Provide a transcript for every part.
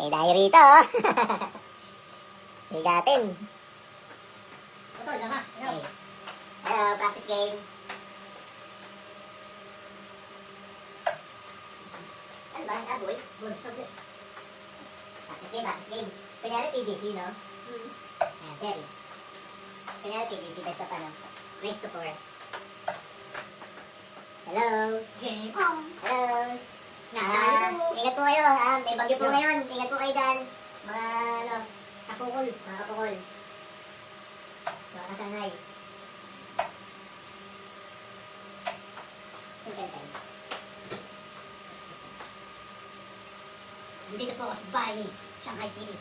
May dayo rito, oh. Higatin. Ito, lakas. Okay. Hello, practice game. Ano ba? Aboy? Practice game. Kunyari PDC, no? Ayan, Jerry. Kunyari PDC, best of ano? Race to 4. Hello. Game on. Hello. Nadali po. Ingat po kayo. May bagyo po ngayon. Ingat po kayo dyan. Mga ano, Kapukol. mga kapukol. Mga kasanay. Dito po ako sa bahay ni Shanghai TV.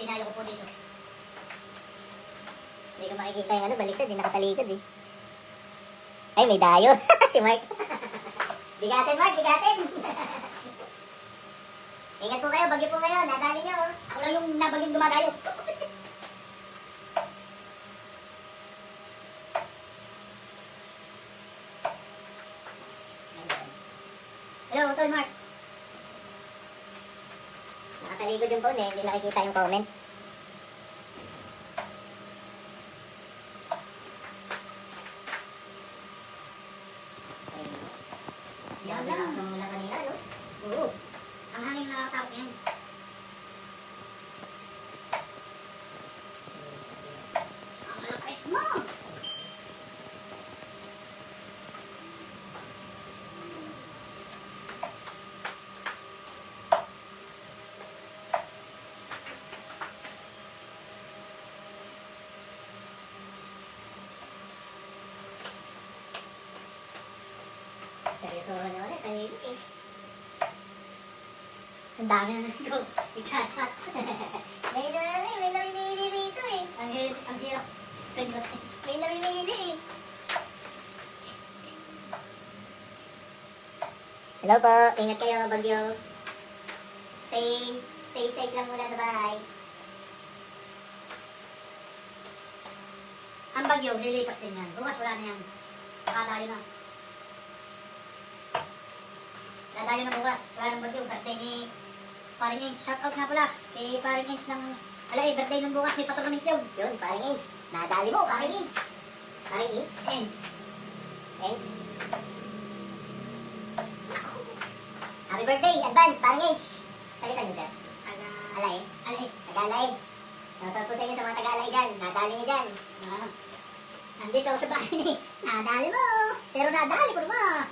Tinayo ko po dito. Hindi ko makikita yung ano, baliktad. Hindi nakatalikod eh. Ay, may dayo. Si Mark. Bigatin, Mark. Bigatin. Ingat po kayo. Bagyo po kayo. Nadali nyo. Oh. Ako lang yung nabagyong dumadayo. Hello, Tol Mark. Nakatalikod yung phone eh. Hindi nakikita yung comment. Yan Grabe lang. lakas ng mula kanina, no? Oo. Ang hangin nakakatawag yan. Ang lakas mo! Seryosohan na ulit. Tahimik eh. Ang dami na nito. Nagchat-chat. May namimili rito eh. Ang hirap. Pindot eh. May namimili eh. Hello po. Ingat kayo, bagyo. Stay safe lang muna sa bahay. Ang bagyo, lilipas din yan. Bukas wala na yan. Nakadayo na. Dadayo na bukas. Wala ng bagyo. Birthday ni Paring Inch. Shoutout nga pala kay Paring Inch ng alay, birthday nung bukas. May patronit yun. Yun, paring Inch. Nadali mo, paring Inch. Paring Inch? Inch. Inch. Happy birthday, advance, paring Inch. Salitan nyo, sir. Alay. Alay. Tagalay. Shoutout po sa inyo sa mga Tagalay dyan. Nadali nyo dyan. Ah. Nandito ako sa bahay ni nadali mo. Pero nadali ko naman.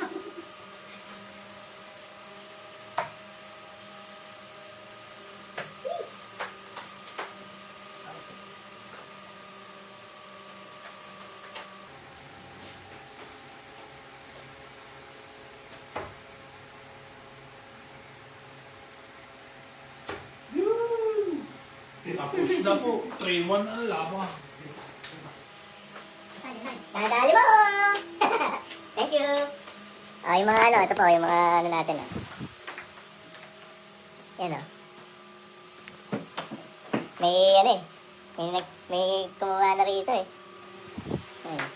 Tapos na po. 3-1 ang laban. Nadali mo! Thank you! Yung mga ano, ito po, yung mga ano natin, oh. Yan, oh. May ano eh. May kumuha na rito eh. Ayan.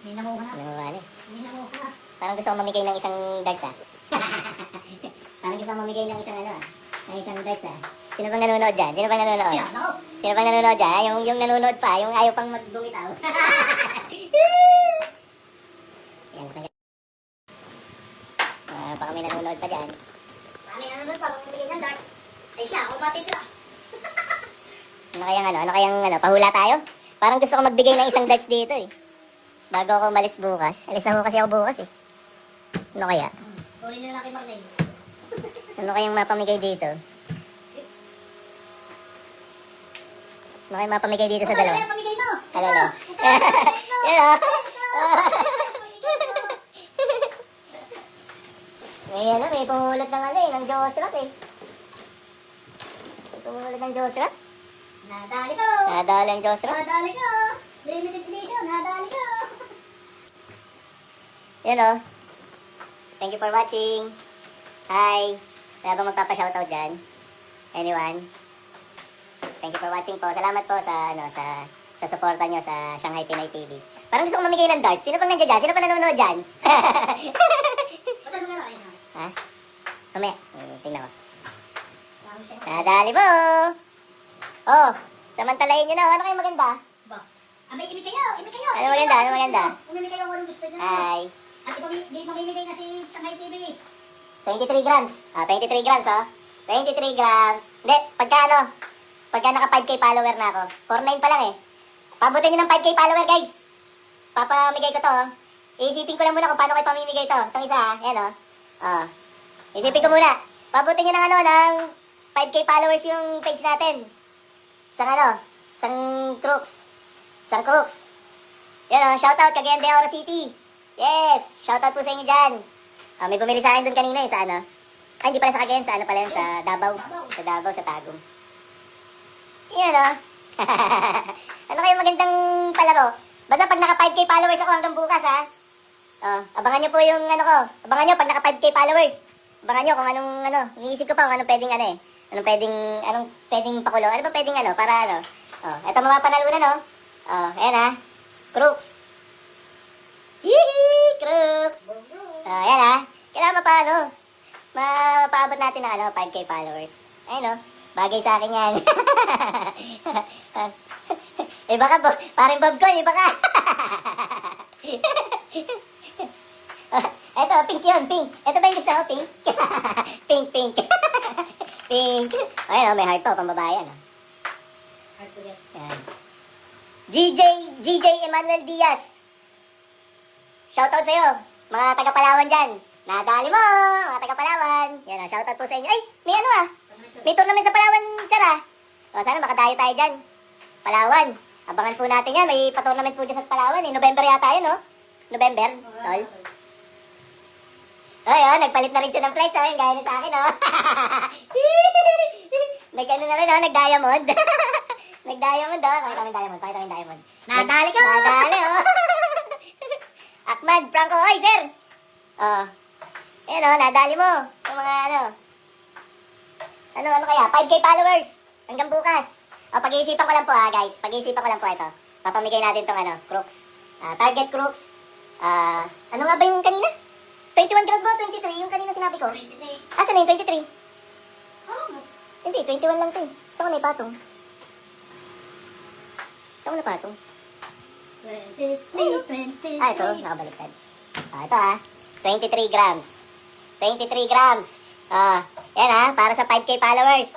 May namuha na. Kumuha na eh. May namuha na. Parang gusto ko mamigay ng isang darts, ah. Parang gusto ko mamigay ng isang ano, ah. Ng isang darts, ah. Sino bang nanonood dyan? Sino bang nanonood? Yan, ako. Sino bang nanonood dyan? Yung nanonood pa, yung ayaw pang magbumitaw. Yan, natanggal. Baka may nanonood pa dyan. Kami nanonood pa. Mamigay ng dart. Ay siya, ako matitira. Ano kayang pahula tayo? Parang gusto ko magbigay ng isang darts dito eh. Bago ako umalis bukas. Alis na ho kasi ako bukas eh. Ano kaya? Kunin nyo na lang kay Marlene. Ano kayang mapamigay dito? Ano kayang mapamigay dito sa dalawa? Ano yung pamigay mo? Ano? Yan o. May pumulat ng ng Diyos Rock eh. May pumulat ng Diyos Rock. Nadali ko. Nadali ang Diyos Rock. Nadali ko. Limited edition. Nadali ko. Yan o. Thank you for watching. Hi. Wala bang magpapa-shoutout dyan? Anyone? Thank you for watching po. Salamat po sa sa suporta nyo sa Shanghai Pinoy TV. Parang gusto kong mamigay ng darts. Sino pang nandiyan dyan? Sino pang nanonood dyan? Ba't ano nga ayos na? Ha? Mamaya. Tingnan ko. Bago siya. Nadali mo! Oh, samantalahin nyo na. Ano kayo maganda? Ba? Abay, imi kayo! Imi kayo! Ano maganda? Ano maganda? Umimi kayo kung anong gusto nyo. Ay, At di mamimigay na si Sangay TV. 23 grams. 23 grams, oh. 23 grams. Hindi, pagka naka 5K follower na ako. 4.9 pa lang eh. Pabutin nyo ng 5K follower, guys. Papamigay ko to, oh. Iisipin ko lang muna kung paano kayo pamimigay to. Itong isa, ha. Yan, oh. Oh. Isipin ko muna. Pabutin nyo ng 5K followers yung page natin. Sang Crooks. Yan, oh. Shoutout, Cagayan de Oro City. Yes! Shoutout po sa inyo dyan. May bumili sa akin dun kanina sa ano. Ay, hindi pala sa Cagayan, sa ano pala yun, sa Davao. Sa Davao, sa Tagum. Yan, oh. Ano kayo magandang palaro? Basta pag naka 5K followers ako hanggang bukas, ha? Abangan nyo po yung ano ko. Abangan nyo pag naka 5K followers. Abangan nyo kung anong ano. Iniisip ko pa kung anong pwedeng ano eh. Anong pwedeng pakulo. Ano ba pwedeng ano? Para ano. Eto mapapanalunan, no? Ayan, ha? Crooks. Hihi! Crooks! Ayan, ha? Kailangan mapaabot natin ng ano, 5K followers. Ayun, no? Bagay sa akin yan. Iba ka po. Parang Bob Con, iba ka. Eto, pink yun, pink. Eto ba yung gusto mo, pink? Pink. Pink. Ayun, may heart pa, pambabae, ano? Hard to get. Yan. GJ Emmanuel Diaz. Shoutout sa'yo, mga taga-Palawan dyan. Nadali mo, mga taga-Palawan. Yan, shoutout po sa inyo. Ay, may ano ah. May tournament sa Palawan, sir ah. Sana makadayo tayo dyan. Palawan. Abangan po natin yan. May pa-tournament po dyan sa Palawan eh. November yata yun, no? November, tol. Ay, nagpalit na rin siya ng flights, oh. Yung gaya na sa akin, oh. Nag-ano na rin, oh. Nag-diamond. Nag-diamond, oh. Pakita mo yung diamond. Nadali ko! Nadali, oh. Ahmad, Franco, oy, sir. Ayan, oh. Nadali mo. Yung mga, ano kaya? 5K followers. Hanggang bukas. Pag-iisipan ko lang po, guys. Pag-iisipan ko lang po ito. Papamigay natin tong, Crooks. Target Crooks. Ano nga ba yung kanina? 21 grams ba? 23? Yung kanina sinabi ko. 23. Asan na yung 23? Oh, Hindi, 21 lang to eh. Saan ko na ipatong? Saan ko na patong? 23. Ito, nakabaliktad. Ito 23 grams. 23 grams. Yan para sa 5K followers.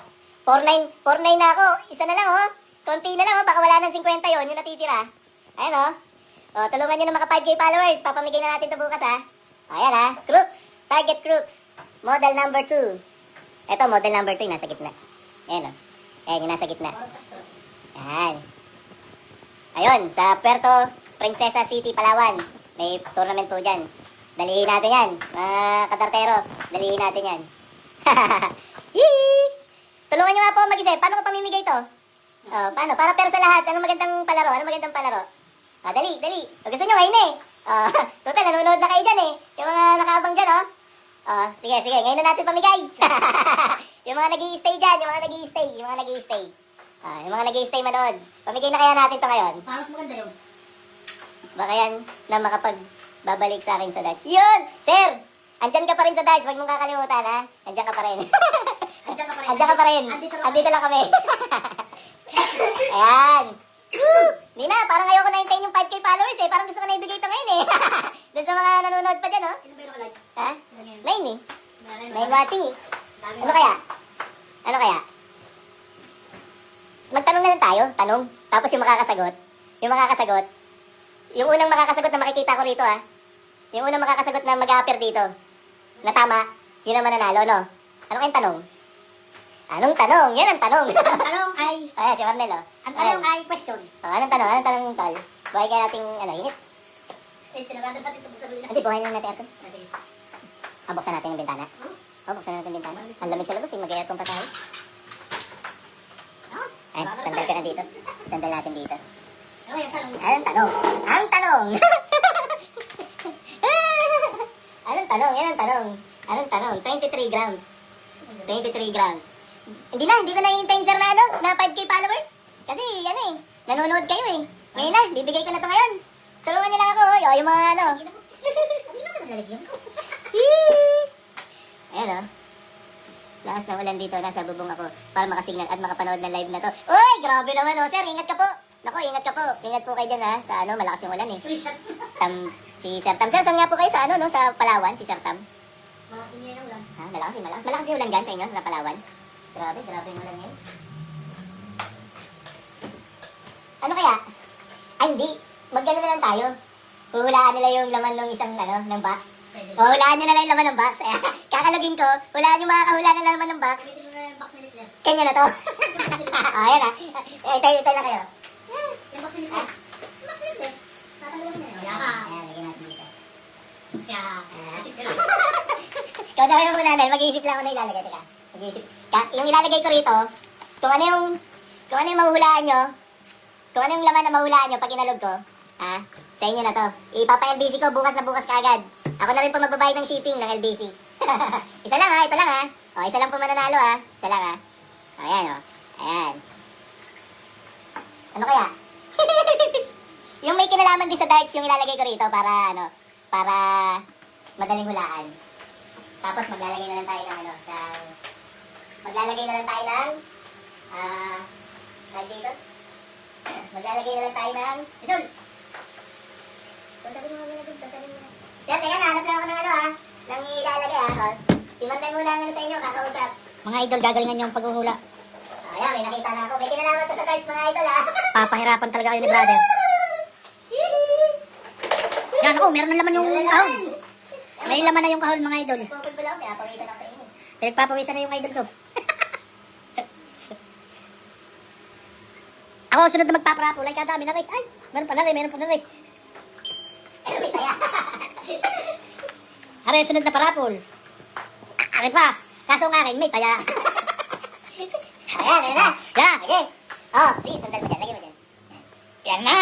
4.9 na ako. Isa na lang, oh. Konti na lang, oh. Baka wala ng 50 yon yung natitira. Ayan, oh. Tulungan nyo ng mga 5K followers. Papamigay na natin ito bukas, ha. Ayan, Crooks. Target Crooks. Model number 2. Ito, model number 2 yung nasa gitna. Ayan, oh. Ayan, yung nasa gitna. Ayan. Ayun, sa Puerto Princesa City, Palawan. May tournament po dyan. Dalihin natin yan. Mga katartero, dalihin natin yan. Yee! Tulungan nyo nga po mag-isip. Paano ko pamimigay to? Paano? Para pero sa lahat. Anong magandang palaro? Dali. Pag gusto nyo, ngayon eh. Total, nanonood na kayo dyan eh. Yung mga nakaabang dyan, oh. Sige. Ngayon na natin pamigay. Yung mga nag-i-stay dyan. Yung mga nag-i-stay manood. Pamigay na kaya natin to ngayon. Para mas maganda yun. Baka yan na makapagbabalik sa akin sa darts. Yun! Sir! Andyan ka pa rin sa darts. Huwag mong kakalimutan, ha? Andyan ka pa rin. Andyan ka pa rin. Andito lang kami. Ayan. Hindi na, parang ayoko na hintayin yung 5K followers eh. Parang gusto ko na ibigay ito ngayon eh. Doon sa mga nanonood pa dyan, oh. Ilan ba yung nakalag? Ha? Ilan yan? 9 eh. Meron, 9 watching eh. Dami Ano kaya? Magtanong na lang tayo. Tanong. Tapos yung makakasagot. Yung unang makakasagot na makikita ko rito, ah. Yung unang makakasagot na mag-a-appear dito. Na tama. Yun ang mananalo, no? Ano kayong tanong? Anong tanong? Yan ang tanong. Ang tanong ay, Ayan, si Marnel, oh. ang tanong ay question. Anong tanong, tol? Buhay kaya nating, init? Tinaganda pa ito sa bilila. Hindi, buhay lang natin aircon. Sige. Buksan natin yung bintana. Buksan natin yung bintana. Ang lamig sa labas, eh. Mag-aircon pa tayo. Ay, sandal ka na dito. Sandal natin dito. Ano yung tanong? Anong tanong? Ang tanong! Anong tanong? 23 grams. 23 grams. Hindi ko na hintayin, sir, na 5K followers. Kasi, nanonood kayo eh. Ngayon na, bibigay ko na to ngayon. Tulungan niyo lang ako, yung mga Hindi na ka naglalagyan ko. Ayan, oh. Lakas ng ulan dito. Nasa bubong ako para makasignal at makapanood ng live na to. Uy, grabe naman, oh. Sir, ingat ka po. Naku, ingat ka po. Ingat po kayo dyan, ha. Sa ano, malakas yung ulan, eh. Screenshot. Si Sir Tam. Sir, saan nga po kayo sa ano, no? Sa Palawan, si Sir Tam. Malakas din yan ang ulan. Ha, malakas, malakas. Malakas yung ulan dyan sa inyo, sa Palawan. Grabe, grabe yung ulan ngayon. Ano kaya? Ay, hindi. Mag-ano na lang tayo. Huhulaan nila yung laman ng isang, ano, ng box. Pwede. Huhulaan nyo na lang yung laman ng box. Kakalagin ko, hulaan yung makakahula ng laman ng box. Gamitin mo na yung box na Hitler. Kanya na to. Ayan, ha. Tayo lang kayo. Yung box na Hitler. Yung box na Hitler. Tatanggalin mo na yun. Kaya ka. Ayan, lagyan natin dito. Kaya, isip ka lang. Ikaw sabi mo muna, Nel, mag-iisip lang ako na ilalagay. Teka, mag-iisip. Yung ilalagay ko rito, kung ano yung mahuhulaan nyo, kung ano yung laman na mahuhulaan nyo pag inalog ko, ha, sa inyo na to. Ipapa-LBC ko bukas na bukas kaagad. Ako na rin po magbabayad ng shipping ng LBC. Isa lang ha, ito lang ha. O, isa lang po mananalo ha. Isa lang ha. Ayan o. Ayan. Ano kaya? Yung may kinalaman din sa darts, yung ilalagay ko rito para ano, para madaling hulaan. Tapos maglalagay na lang tayo ng ano, maglalagay na lang tayo ng, dito? Maglalagay na lang tayo ng, ito! Sasabihin mo muna dun, sasabihin mo na. Sir, teka, nahanap lang ako ng ano ha, ng ilalagay ha. Simantay muna ang ano sa inyo, kakausap. Mga idol, gagalingan yung paghuhula. Ayan, may nakita na ako. May kinalaman to sa darts mga idol ha. Papahirapan talaga kayo ni brother. Yan, oh, meron na laman yung kahon. May laman na yung kahon, mga idol. Pupul lang, pinapawisan ako sa inyo. Pinagpapawisan na yung idol ko. Ako, sunod na magpaparapol. Ay, kadami na rin. Ay, meron pa na rin, meron pa na rin. Ay, may taya. Aray, sunod na parapol. Akin pa. Kaso ang akin, may taya. Ayan, ayan na. Yan. Okay. Oh, please, sandal mo dyan. Lagay mo dyan. Yan na.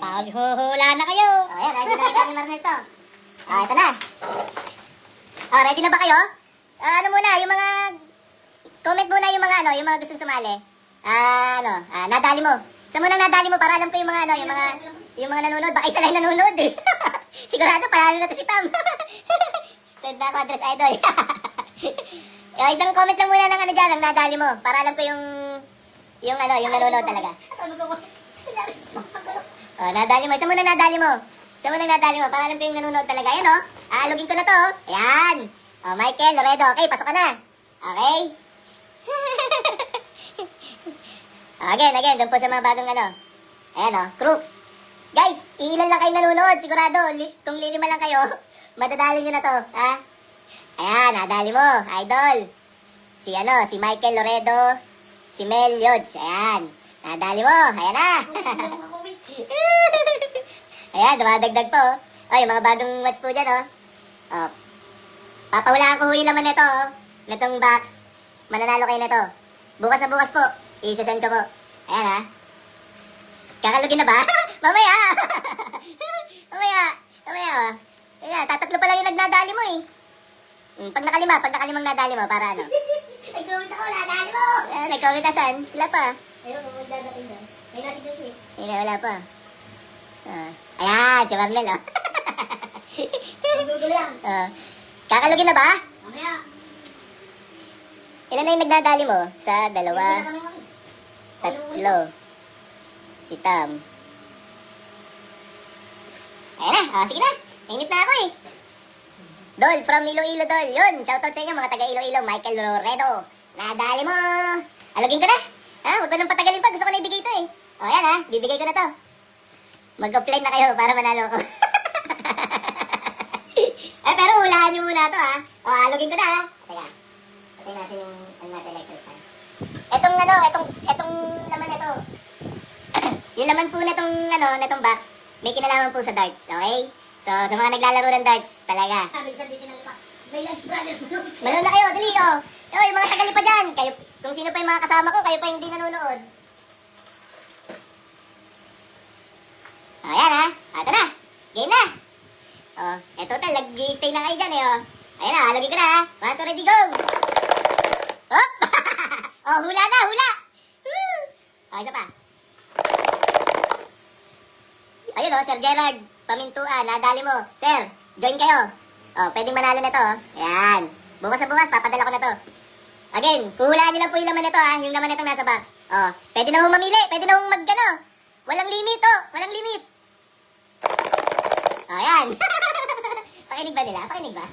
Paghuhula na kayo. Oh, ayan, ready na kayo ni Marnel to. Ah, ito na. Oh, ready na ba kayo? Ano muna, yung mga... Comment muna yung mga ano, yung mga gustong sumali. Nadali mo. Sa munang nadali mo para alam ko yung mga ano, yung mga nanonood. Baka isa lang nanonood eh. Sigurado, paralo na to si Tam. Send na ako address idol. Isang comment lang muna ng ano dyan, ang nadali mo. Para alam ko yung ano, yung nanonood talaga. Oh, nadali mo. Isa muna nadali mo. Isa muna nadali mo. Para alam ko yung nanonood talaga. Ayan oh. Aalugin ko na to. Ayan. Oh, Michael, Loredo. Okay, pasok ka na. Okay. Again. Doon po sa mga bagong ano. Ayan oh, Crooks. Guys, ilan lang kayo nanonood. Sigurado. Kung lilima lang kayo, madadali nyo na to. Ha? Ayan, nadali mo. Idol. Si Michael Loredo. Si Mel Yods. Ayan. Nadali mo. Ayan na. Ayan, dumadagdag po. Oh, yung mga bagong match po dyan, oh. Oh. Papawalaan ko huli naman nito, oh. Netong box. Mananalo kayo nito. Bukas na bukas po. Isasend ko po. Ayan, ha. Kakalugin na ba? Mamaya. Mamaya, oh. Ayan, tatatlo pa lang yung nagnadali mo, eh. Pag nakalimang nadali mo, para ano? Nag-comment ako, nadali mo! Ayan, nag-comment na saan? Wala pa. Ayun, magdadating na. May nasig dito eh. Wala pa. Ayan, si Marnel, oh. Gugulo yan. Kakalugin na ba? Mamaya. Ilan na yung nagdadali mo? Sa dalawa, May kami kami. tatlo. Si Tam. Ayan na, sige na. Init na ako eh. Dol, from Iloilo, Dol. Yun, shoutout sa inyo mga taga Iloilo. Michael Loredo. Nadali mo. Alugin ko na. Ha, huwag ko nang patagalin pa. Gusto ko na ibigay ito eh. O, yan ha. Bibigay ko na to. Mag-offline na kayo para manalo ko. Pero hulaan nyo muna to ha. O, alugin ko na ha. Teka. Patay natin yung electric fan. Etong laman nito. Yung laman po netong box, may kinalaman po sa darts, okay? So, sa mga naglalaro ng darts, talaga. Sabi ko sa di sinalipa. May lunch brother. Manood na kayo, dali oh. Yung mga tagali pa dyan. Kayo, kung sino pa yung mga kasama ko, kayo pa hindi nanonood. Ayan ha. Ito na. Game na. Oh, total, nag-stay na kayo dyan eh oh. Ayan na, halagin ko na ha. 1, 2, ready, go! Hop! Oh, hula na, hula! Woo! Oh, isa pa. Ayun oh, Sir Gerard. Pamintuan, nadali mo. Sir, join kayo. Oh, pwedeng manalo na to oh. Ayan. Bukas sa bukas, papadala ko na to. Again, huhulaan nyo lang po yung laman nito ha, yung laman nitong nasa box. Oh, pwede na hong mamili, pwede na hong mag-ano. Walang limit oh, walang limit. Oh, yan. Pakinig ba nila? Pakinig ba?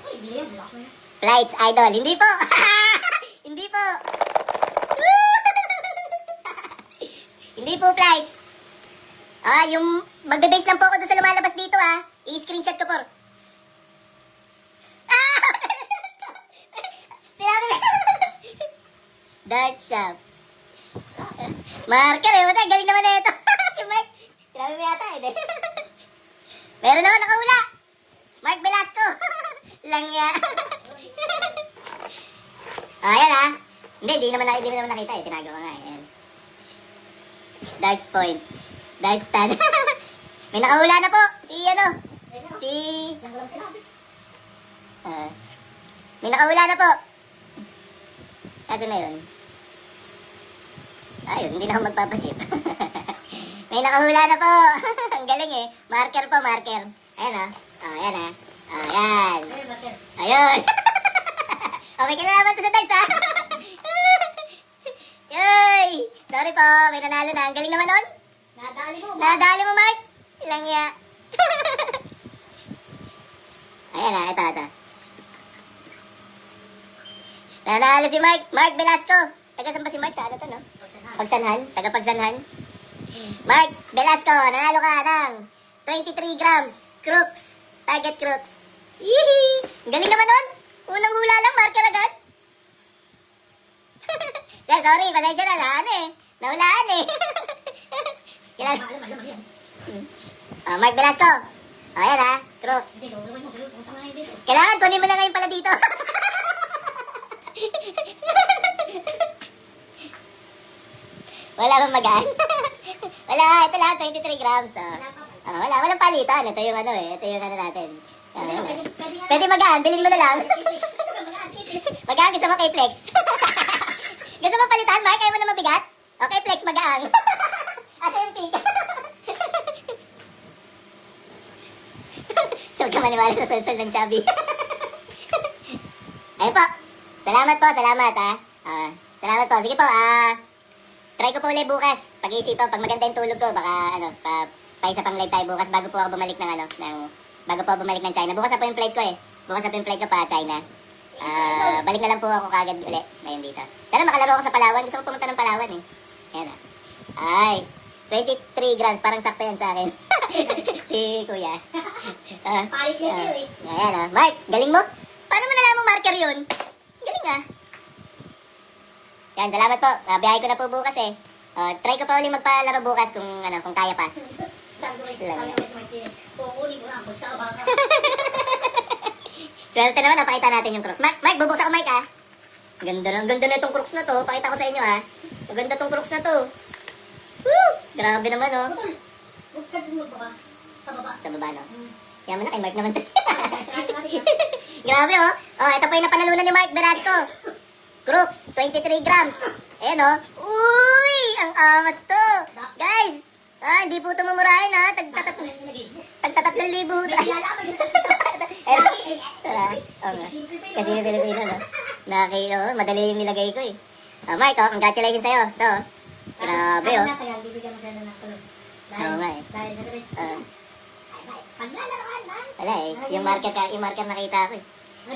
Ay, hindi yan. Lakas mo yan. Flights Idol, hindi po. Hindi po. Hindi po flights. Ah, yung magbe-base lang po ako doon sa lumalabas dito ah. I-screenshot ko po. Ah! Sinabi mo. Dart shop. Marker eh, wala, galing naman na ito. Si Mike. Sinabi mo yata eh. Meron na ako nakahula. Mark Velasco. Lang yan. Ayan ah. Hindi naman nakita eh. Tinago ko nga eh. Ayan. Darts point. Darts stand. May nakahula na po. Si ano? Ayun na. Si... Yan ko lang sinabi. May nakahula na po. Kasi na yun. Ayos, hindi na ako magpapasip. May nakahula na po. Ang galing eh. Marker po, marker. Ayan ah. Ayan ah. Ayan. Ayun, Marker. Ayun. May kinalaman to sa darts ah. Yoy! Sorry po, may nanalo na. Ang galing naman nun. Nadali mo. Nadali mo, Mark. Ilang ya. Ayan na, ito. Nanalo si Mark. Mark Velasco. Taga saan ba si Mark? Sa ano to, no? Pagsanhan. Taga Pagsanhan. Mark Velasco, nanalo ka ng 23 grams. Crooks. Target crooks. Yee! Ang galing naman nun. Unang hula lang, marker agad. Sorry, pasensya na. Nahulaan eh. Alam yan. Mark Velasco. Ayan ha, crooks. Hindi, gawin mo. Punta nga na yun dito. Kailangan kunin mo na ngayon pala dito. Wala bang magaan? Wala, ito lang, 23 grams. Walang palitan. Ito yung ano eh. Ito yung ano natin. Pwede magaan, bilhin mo na lang. Magaan, gusto mo kay Flex. Gusto mo palitan, Mark? Ayaw mo na mabigat? Okay, Flex, magaan. Asa yung pink? Sure ka maniwala sa sulsul ng chubby. Ayun po. Salamat ha. Salamat po. Sige po, try ko po ulit bukas. Pag-iisipan, pag maganda yung tulog ko, baka paisa pang live tayo bukas bago po ako bumalik bago po ako bumalik ng China. Bukas na po yung flight ko eh. Bukas na po yung flight ko pa China. Balik na lang po ako kagad ulit ngayon dito. Sana makalaro ako sa Palawan. Gusto ko pumunta ng Palawan eh. Ayan Ay, 23 grams. Parang sakto yan sa akin. Si Kuya. Palit lang kayo eh. Ayan Mark, galing mo. Paano mo nalamang marker yun? Galing Yan, salamat po. Biyahe ko na po bukas eh. Try ko pa ulit magpalaro bukas kung kaya pa. Sabi ko kayo, kukunin ko na, magsaba ka. Swerte naman, napakita natin yung crooks. Mark, bubuksan ko Mark Ganda na itong crooks na to. Pakita ko sa inyo Maganda tong crooks na to. Woo! Grabe naman Putol, huwag ka din magbabas. Sa baba. Sa baba no? Yaman na kay Mark naman to. Sarado natin Grabe ito pa yung napanalunan ni Mark Velasco. Crooks, 23 grams. Ayan Uy! Ang amas to. Guys, hindi po ito mamurahin Tagtatap yan nilagay mo. Tagtatap-3,000. May nilalaman din sa Kasi yung Pilipino, madali yung nilagay ko eh. Mark, congratulations sa'yo. Ito, grabe Ako na tagal, bibigyan mo sila ng tulog. Oo nga eh. Dahil nasabi, paglalaroan man. Wala eh, yung marker nakita ko eh.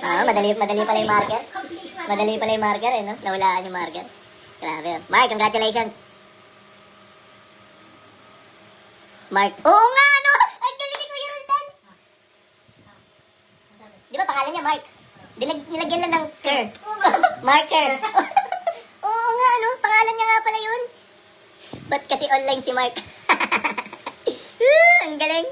Madali pala yung marker. Madali pala yung marker eh, no? Nawalaan yung marker. Grabe Mark, congratulations. Mark, oo nga ang galing ni Kuya Roldan. Di ba pangalan niya Mark? Nilagyan lang ng Kerr. Marker. Oo nga, pangalan niya nga pala yun. Ba't kasi online si Mark? Ang galing.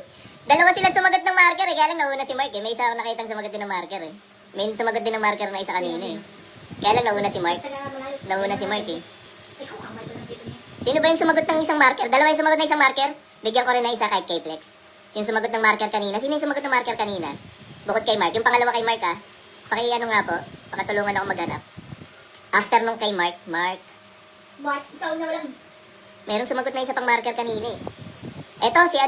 Dalawa sila sumagot ng marker eh. Kaya lang nauna si Mark eh. May isa ako nakitang sumagot din ng marker eh. May sumagot din ng marker na isa kanina eh. Kaya lang nauna si Mark. Nauna si Mark eh. Ikaw, kamay ko ng dito niya. Sino ba yung sumagot ng isang marker? Dalawa yung sumagot ng isang marker? Bigyan ko rin na isa kahit kay Flex. Yung sumagot ng marker kanina. Sino yung sumagot ng marker kanina? Bukod kay Mark. Yung pangalawa kay Mark nga po. Pakatulungan ako maghanap. After nung kay Mark. Mark, ikaw na walang. Merong sumagot na isa pang marker kanina eh. Eto, si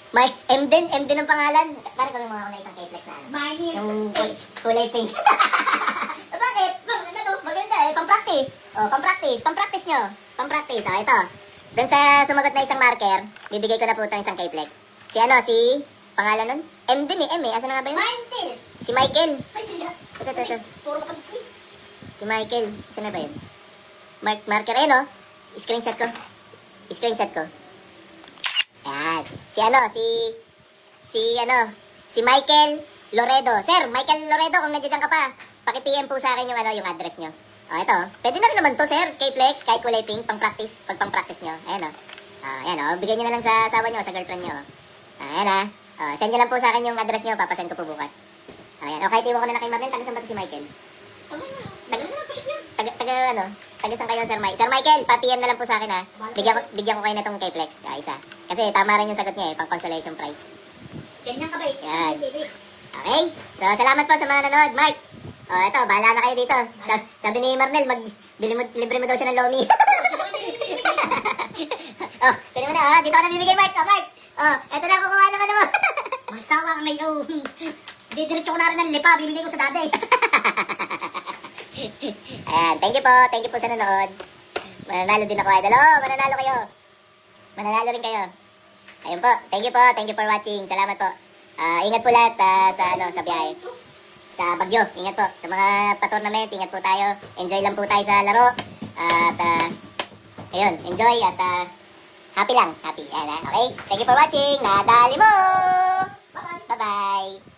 May M din ang pangalan. Parang kung mga ako na isang K-Flex na ano. Marnie. Yung kulay pink. Bakit? Maganda to. Maganda eh. Pang-practice. Oh, pang-practice nyo. Pang-practice. Oh, ito. Doon sa sumagot na isang marker, bibigay ko na po itong isang K-Flex. Si ano, si... Pangalan nun? M din eh. M eh. Asan na nga ba yun? Marnie. Si Michael. Ay, kaya. Ito. Puro kapit. Si Michael. Asan na ba yun? Marker eh, no? Screenshot ko. Ayan. Si Michael Loredo. Sir, Michael Loredo, kung nandiyan ka pa, paki-PM po sa akin yung yung address nyo. Oh, ito. Pwede na rin naman to, sir. K-Flex, kahit kulay pink, pang-practice, pag pang-practice nyo. Ayan, oh. Ayan, oh. Bigyan nyo na lang sa asawa nyo, sa girlfriend nyo. Ayan, send nyo lang po sa akin yung address nyo, papasend ko po bukas. Ayan, o kahit iwan ko na lang kay Marlene, taga-saan ba to si Michael? Tama na. Tagal mo na, pasok niya. Taga-saan kayo, Sir Mike? Sir Michael, pa-PM na lang po sa akin, ha? Bigyan ko kayo na itong K-Flex, isa. Kasi tama rin yung sagot niya, pang consolation prize. Ganyan ka ba, Yan. TV. Okay? So, salamat po sa mga nanood. Mark, eto, bahala na kayo dito. Sabi ni Marnel, libre mo daw siya ng lomi. Pwede mo na, dito ka na bibigay, Mark. Mark, eto na, kukuha ng ano mo. Magsawa ka ngayon. Didiretso ko na rin ng lipa, bibigay ko sa dati. Ayan, thank you po sa nanood. Mananalo din ako, idol. Mananalo kayo. Mananalo rin kayo. Ayun po, thank you for watching. Salamat po. Ingat po lahat sa biyahe. Sa Bagyo, ingat po. Sa mga pa-tournament, ingat po tayo. Enjoy lang po tayo sa laro. At, ayun, enjoy at happy lang. Happy. Yan, okay? Thank you for watching. Nadali mo! Bye-bye. Bye-bye.